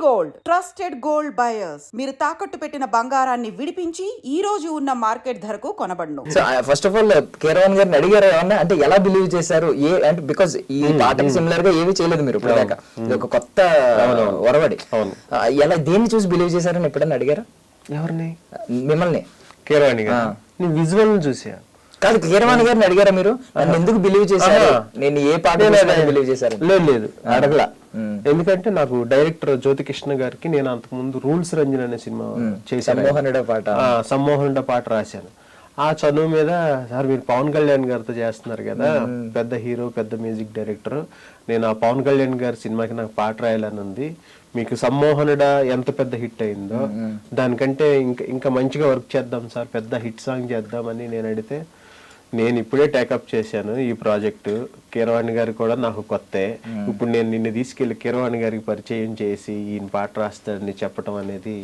Gold trusted gold buyers. మీరు తాకట్టు పెట్టిన బంగారాన్ని విడిపించి ఈ రోజు ఉన్న మార్కెట్ ధరకు కొనబడును. So first of all Keeravani గారిని అడిగారు ఏమన్నా, అంటే ఎలా బిలీవ్ చేశారు అంటే బికాస్ ఈ పాటకి సిమిలర్ గా ఏమీ చేయలేదు మీరు ఇప్పుడు దాకా, ఇది ఒక కొత్త ఒరవడి. ఎలా దేన్ని చూసి బిలీవ్ చేశారని ఎప్పుడైనా అడిగారా? ఎవరిని? మిమ్మల్ని. కీరవాణి గారు. నేను విజువల్ చూసా. కాదు, కీరవాణి గారిని అడిగారా మీరు నన్ను ఎందుకు బిలీవ్ చేశారు, నేను ఏ పాట బిలీవ్ చేశారు? లేదు అడగలా. ఎందుకంటే నాకు డైరెక్టర్ జ్యోతికృష్ణ గారికి నేను అంతకు ముందు రూల్స్ రంజన్ అనే సినిమా చేశాను, సమ్మోహనుడ పాట రాశాను. ఆ చదువు మీద సార్ మీరు పవన్ కళ్యాణ్ గారితో చేస్తున్నారు కదా, పెద్ద హీరో పెద్ద మ్యూజిక్ డైరెక్టర్, నేను ఆ పవన్ కళ్యాణ్ గారి సినిమాకి నాకు పాట రాయాలని ఉంది, మీకు సమ్మోహనుడ ఎంత పెద్ద హిట్ అయిందో దానికంటే ఇంకా మంచిగా వర్క్ చేద్దాం సార్, పెద్ద హిట్ సాంగ్ చేద్దామని నేను అడిగితే, నేను ఇప్పుడే టేకప్ చేశాను ఈ ప్రాజెక్టు, కీరవాణి గారు కూడా నాకు కొత్తే, ఇప్పుడు నేను నిన్ను తీసుకెళ్లి కీరవాణి గారికి పరిచయం చేసి ఈయన పాట రాస్తాడని చెప్పడం అనేది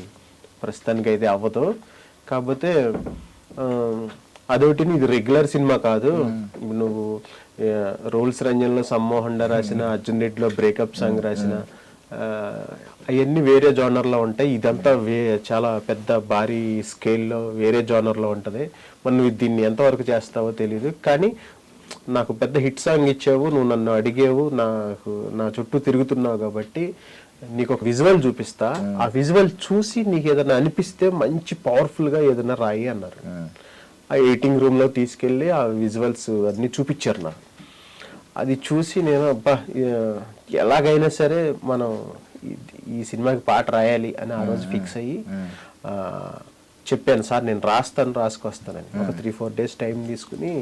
ప్రస్తుతానికి అయితే అవ్వదు. కాకపోతే అదొకటి, ఇది రెగ్యులర్ సినిమా కాదు, నువ్వు రూల్స్ రంజన్లో సమ్మోహండ రాసిన, అర్జున్ రెడ్డిలో బ్రేకప్ సాంగ్ రాసిన, అవన్నీ వేరే జోనర్లో ఉంటాయి, ఇదంతా చాలా పెద్ద భారీ స్కేల్లో వేరే జోనర్లో ఉంటుంది. మరి నువ్వు దీన్ని ఎంతవరకు చేస్తావో తెలియదు, కానీ నాకు పెద్ద హిట్ సాంగ్ ఇచ్చావు, నువ్వు నన్ను అడిగేవు, నా చుట్టూ తిరుగుతున్నావు కాబట్టి నీకు ఒక విజువల్ చూపిస్తా, ఆ విజువల్ చూసి నీకు ఏదైనా అనిపిస్తే మంచి పవర్ఫుల్గా ఏదైనా రాయి అన్నారు. ఆ ఎడిటింగ్ రూమ్లో తీసుకెళ్ళి ఆ విజువల్స్ అన్నీ చూపించారు నాకు. అది చూసి నేను అబ్బా ఎలాగైనా సరే మనం ఈ సినిమాకి పాట రాయాలి అని ఆ రోజు ఫిక్స్ అయ్యి చెప్పాను, సార్ నేను రాసుకొస్తానని. ఒక 3-4 days టైం తీసుకుని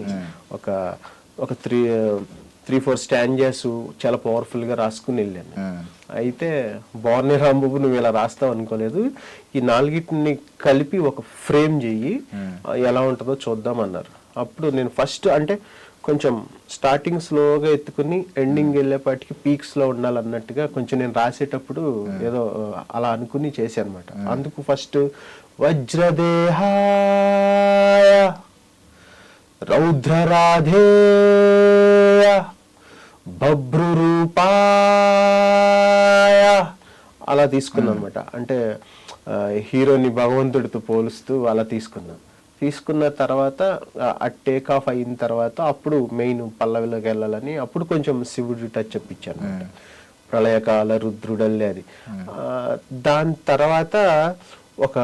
ఒక 3-4 స్టాంజెస్ చాలా పవర్ఫుల్గా రాసుకుని వెళ్ళాను. అయితే బాగున్నాయి రాంబాబు, నువ్వు ఇలా రాస్తావు అనుకోలేదు, ఈ 4ని కలిపి ఒక ఫ్రేమ్ చెయ్యి, ఎలా ఉంటుందో చూద్దామన్నారు. అప్పుడు నేను ఫస్ట్ అంటే కొంచెం స్టార్టింగ్ స్లోగా ఎత్తుకుని ఎండింగ్ వెళ్ళేపాటికి పీక్స్లో ఉండాలన్నట్టుగా కొంచెం నేను రాసేటప్పుడు ఏదో అలా అనుకుని చేశాను అనమాట. అందుకు ఫస్ట్ వజ్రదేహాయ రౌద్రరాధేయ బభ్రురూపాయ అలా తీసుకున్నాను అనమాట. అంటే హీరోని భగవంతుడితో పోలుస్తూ అలా తీసుకున్న తర్వాత ఆ టేక్ ఆఫ్ అయిన తర్వాత అప్పుడు మెయిన్ పల్లవిలోకి వెళ్ళాలని అప్పుడు కొంచెం శివుడి టచ్ ఇప్పించాను అనమాట. ప్రళయకాల రుద్రుడల్లే అది. దాని తర్వాత ఒక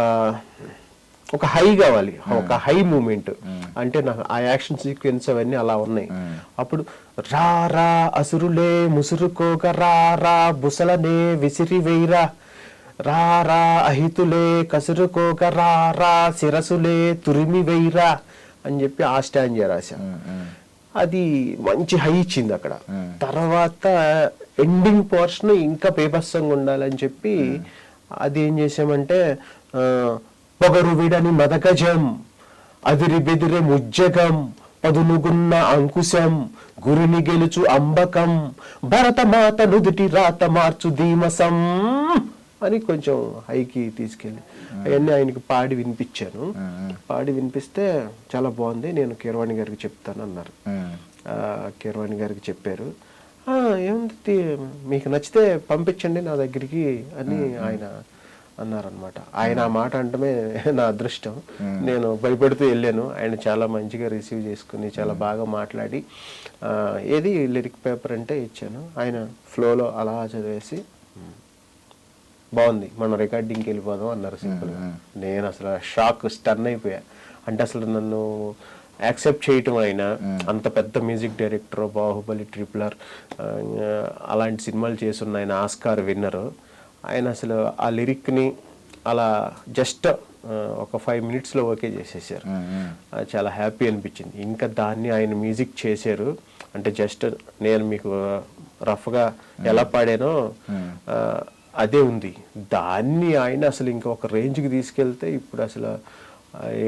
హై కావాలి, ఒక హై మూమెంట్. అంటే నాకు ఆ యాక్షన్ సీక్వెన్స్ అవన్నీ అలా ఉన్నాయి. అప్పుడు రా రా అసురులే ముసురుకోక రా రా బుసలనే విసిరి వేయరా, రా రా అహితులే కసురుకోక రా రా శిరసులే తురిమి వేయరా అని చెప్పి ఆ స్టాండ్ రాశాను. అది మంచి హై ఇచ్చింది అక్కడ. తర్వాత ఎండింగ్ పోర్షన్ ఇంకా పేపర్సంగా ఉండాలని చెప్పి అది ఏం చేసామంటే, పొగరు విడని మదగజం అదిరి బెదిరే ముజ్జగం పదునుగున్న అంకుశం గురిని గెలుచు అంబకం భరతమాత నుదుటి రాత మార్చు ధీమసం అని కొంచెం హైకి తీసుకెళ్ళి అవన్నీ ఆయనకి పాడి వినిపించాను. పాడి వినిపిస్తే చాలా బాగుంది, నేను కీరవాణి గారికి చెప్తాను అన్నారు. కీరవాణి గారికి చెప్పారు. ఏముంది మీకు నచ్చితే పంపించండి నా దగ్గరికి అని ఆయన అన్నారనమాట. ఆయన ఆ మాట అంటమే నా అదృష్టం. నేను భయపడుతూ వెళ్ళాను, ఆయన చాలా మంచిగా రిసీవ్ చేసుకుని చాలా బాగా మాట్లాడి ఏది లిరిక్ పేపర్ అంటే ఇచ్చాను. ఆయన ఫ్లోలో అలా చదివేసి బాగుంది మనం రికార్డింగ్కి వెళ్ళిపోదాం అన్నారు సింపుల్గా. నేను అసలు షాక్, స్టన్ అయిపోయా. అంటే అసలు నన్ను యాక్సెప్ట్ చేయటం, ఆయన అంత పెద్ద మ్యూజిక్ డైరెక్టర్, బాహుబలి, RRR అలాంటి సినిమాలు చేస్తున్న ఆయన, ఆస్కార్ విన్నరు, ఆయన అసలు ఆ లిరిక్ని అలా జస్ట్ ఒక 5 minutesలో ఓకే చేసేసారు. చాలా హ్యాపీ అనిపించింది. ఇంకా దాన్ని ఆయన మ్యూజిక్ చేశారు. అంటే జస్ట్ నేను మీకు రఫ్గా ఎలా పాడానో అదే ఉంది. దాన్ని ఆయన అసలు ఇంకా ఒక రేంజ్కి తీసుకెళ్తే ఇప్పుడు అసలు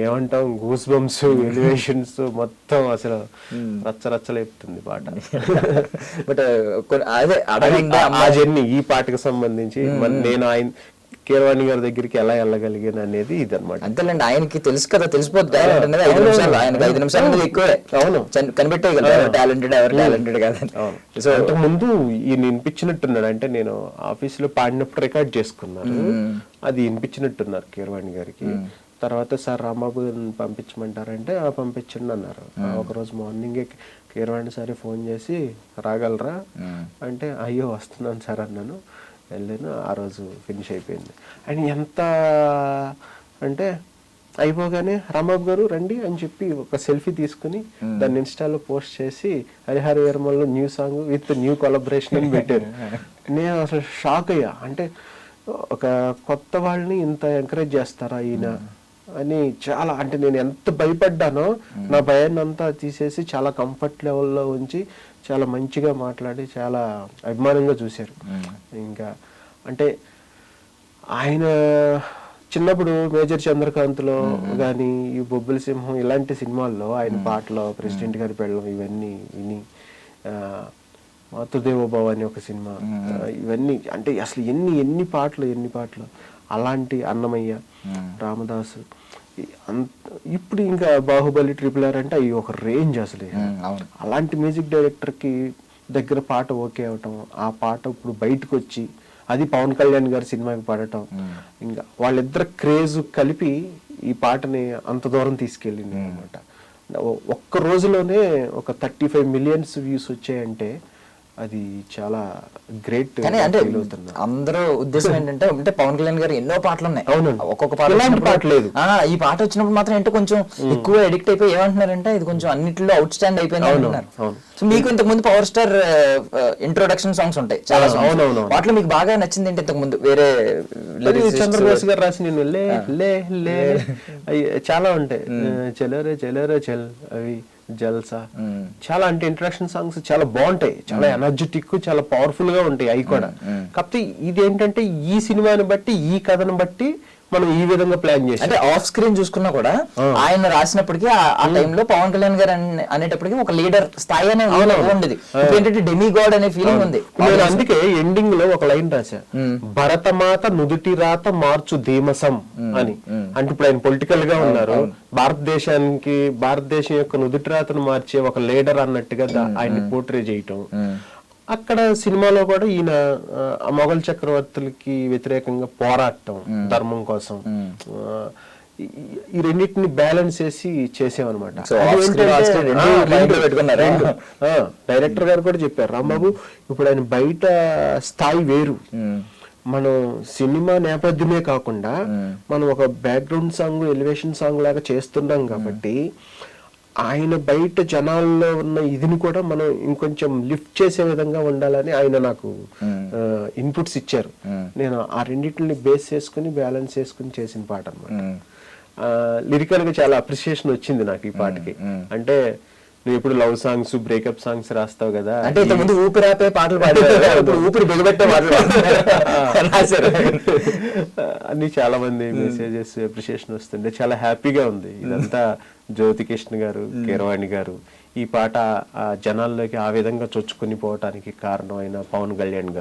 ఏమంటాం, గూస్ బంప్స్, ఎలివేషన్స్ మొత్తం అసలు రచ్చరచ్చలేపుతుంది పాట. బట్ అదే ఆ జర్నీ ఈ పాటకు సంబంధించి నేను ఆయన కీరవాణి గారి దగ్గరికి ఎలా వెళ్ళగలిగాను అనేది ఇది అనమాట. అంతేలేండి, ఆయనకి తెలుసు కదా, తెలిసిపోద్ది టాలెంట్ అనేది 5 నిమిషాలు, ఆయనకి 5 నిమిషాలు అనేది ఎక్కువే. అవును, కనిపెట్టేయగలరు ఎవరు టాలెంటెడ్ ఎవరు టాలెంటెడ్ కాదని. సో అంతకు ముందు ఈయన వినిపించినట్టున్నాడు, అంటే నేను ఆఫీసులో పాడినప్పుడు రికార్డ్ చేసుకున్నాను, అది వినిపించినట్టున్నారు కీరవాణి గారికి. తర్వాత సార్ రాంబాబు పంపించమంటారంటే పంపించండి అన్నారు. ఒకరోజు మార్నింగే కీరవాణి సార్ ఫోన్ చేసి రాగలరా అంటే అయ్యో వస్తున్నాను సార్ అన్నాను, వెళ్ళాను. ఆ రోజు ఫినిష్ అయిపోయింది. అండ్ ఎంత అంటే అయిపోగానే రాంబాబు గారు రండి అని చెప్పి ఒక సెల్ఫీ తీసుకుని దాన్ని ఇన్స్టాలో పోస్ట్ చేసి హరిహర వీరమల్లో new song with new collaboration అని పెట్టారు. నేను అసలు షాక్ అయ్యా, అంటే ఒక కొత్త వాళ్ళని ఇంత ఎంకరేజ్ చేస్తారా ఈయన అని. చాలా అంటే నేను ఎంత భయపడ్డానో నా భయాన్ని అంతా తీసేసి చాలా కంఫర్ట్ లెవెల్లో ఉంచి చాలా మంచిగా మాట్లాడి చాలా అభిమానంగా చూశారు. ఇంకా అంటే ఆయన చిన్నప్పుడు మేజర్ చంద్రకాంత్లో కానీ ఈ బొబ్బిల సింహం ఇలాంటి సినిమాల్లో ఆయన పాటలో ప్రెసిడెంట్ గారి పెళ్ళం ఇవన్నీ విని, మాతృదేవోభవ అని ఒక సినిమా, ఇవన్నీ అంటే అసలు ఎన్ని పాటలు అలాంటి అన్నమయ్య, రామదాసు, ఇప్పుడు ఇంకా బాహుబలి, RRR అంటే అవి ఒక రేంజ్ అసలు. అలాంటి మ్యూజిక్ డైరెక్టర్కి దగ్గర పాట ఓకే అవటం, ఆ పాట ఇప్పుడు బయటకు వచ్చి అది పవన్ కళ్యాణ్ గారి సినిమాకి పాడటం, ఇంకా వాళ్ళిద్దరు క్రేజ్ కలిపి ఈ పాటని అంత దూరం తీసుకెళ్ళింది అనమాట. ఒక్క రోజులోనే ఒక 35 million వ్యూస్ వచ్చాయంటే అది చాలా గ్రేట్. అంటే అందరూ ఉద్దేశం ఏంటంటే అంటే పవన్ కళ్యాణ్ గారు ఎన్నో పాటలు ఉన్నాయి, ఒక్కొక్క పాట లేదు. ఈ పాట వచ్చినప్పుడు మాత్రం ఏంటో కొంచెం ఎక్కువ ఎడిక్ట్ అయిపోయి ఏమంటున్నారంటే ఇది కొంచెం అన్నిటిలో అవుట్ స్టాండ్ అయిపోయింది అంటున్నారు. సో మీకు ఇంతకు ముందు పవర్ స్టార్ ఇంట్రొడక్షన్ సాంగ్స్ ఉంటాయి చాలా, వాటిలో మీకు బాగా నచ్చింది ఏంటి ఇంతకు ముందు? వేరే చంద్రబోస్ గారు రాసి నేను లే లే లే చాలా ఉంటాయి, చెలరే చెలరే చెల్, అవి జల్సా, చాలా అంటే ఇంట్రడక్షన్ సాంగ్స్ చాలా బాగుంటాయి, చాలా ఎనర్జెటిక్, చాలా పవర్ఫుల్ గా ఉంటాయి అవి కూడా. కాకపోతే ఇది ఏంటంటే ఈ సినిమాని బట్టి ఈ కథను బట్టి మనం ఈ విధంగా ప్లాన్ చేసి, అంటే ఆఫ్ స్క్రీన్ చూసుకున్నా కూడా ఆయన రాసినప్పటికీ ఆ టైంలో పవన్ కళ్యాణ్ గారు అనేటప్పటికీ ఒక లీడర్ స్థాయి అనే ఉండేది, ఏంటంటే డెమి గాడ్ అనే ఫీలింగ్ ఉంది. నేను అందుకే ఎండింగ్ లో ఒక లైన్ రాశా, భరతమాత నుదుటి రాత మార్చు ధీమసం అని. అంటే ఇప్పుడు ఆయన పొలిటికల్ గా ఉన్నారు, భారతదేశం యొక్క నుదుటి రాతను మార్చే ఒక లీడర్ అన్నట్టుగా ఆయన్ని పోర్ట్రే చేయటం. అక్కడ సినిమాలో కూడా ఈయన మొఘల్ చక్రవర్తులకి వ్యతిరేకంగా పోరాటం ధర్మం కోసం, ఈ రెండింటిని బ్యాలెన్స్ చేసి చేసామన్నమాట. డైరెక్టర్ గారు కూడా చెప్పారు, రాంబాబు ఇప్పుడు ఆయన బయట స్థాయి వేరు, మనం సినిమా నేపథ్యమే కాకుండా మనం ఒక బ్యాక్గ్రౌండ్ సాంగ్, ఎలివేషన్ సాంగ్ లాగా చేస్తున్నాం కాబట్టి ఆయన బయట జనాల్లో ఉన్న ఇదిని కూడా మనం ఇంకొంచెం లిఫ్ట్ చేసే విధంగా ఉండాలని ఆయన నాకు ఇన్పుట్స్ ఇచ్చారు. నేను ఆ రెండింటిని బేస్ చేసుకుని బ్యాలెన్స్ చేసుకుని చేసిన పాట అన్నమాట. లిరికల్ గా చాలా అప్రిసియేషన్ వచ్చింది నాకు ఈ పాటకి. అంటే నువ్వు ఎప్పుడు లవ్ సాంగ్స్, బ్రేకప్ సాంగ్స్ రాస్తావు కదా, అంటే ఇంతకుముందు ఊపిరాపే పాటలు పాడారు, ఊపిరి బిగబెట్టే పాటలు అన్ని చాలా మంది మెసేజెస్, అప్రిసియేషన్ వస్తుండే చాలా హ్యాపీగా ఉంది. ఇదంతా జ్యోతికృష్ణ గారు, కీరవాణి గారు ఈ పాట జనాల్లోకి ఆ విధంగా చొచ్చుకొని పోవటానికి కారణమైన పవన్ కళ్యాణ్ గారు.